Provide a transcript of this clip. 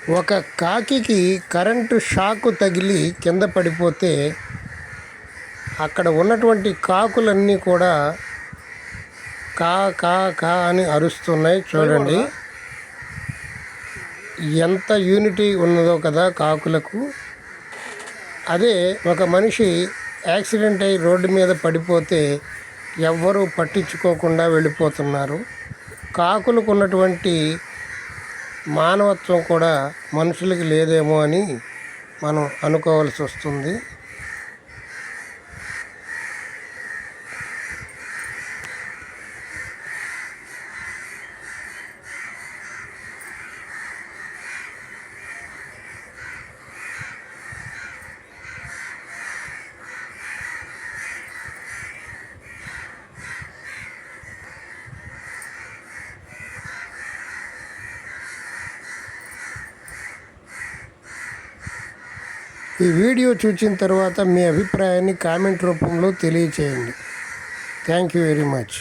ఒక కాకికి కరెంటు షాకు తగిలి కింద పడిపోతే అక్కడ ఉన్నటువంటి కాకులన్నీ కూడా కా కా కా అని అరుస్తున్నాయి. చూడండి ఎంత యూనిటీ ఉన్నదో కదా కాకులకు. అదే ఒక మనిషి యాక్సిడెంట్ అయ్యి రోడ్డు మీద పడిపోతే ఎవ్వరూ పట్టించుకోకుండా వెళ్ళిపోతున్నారు. కాకులకు ఉన్నటువంటి మానవత్వం కూడా మనుషులకి లేదేమో అని మనం అనుకోవాల్సి వస్తుంది. ఈ వీడియో చూసిన తర్వాత మీ అభిప్రాయాన్ని కామెంట్ రూపంలో తెలియచేయండి. Thank you very much.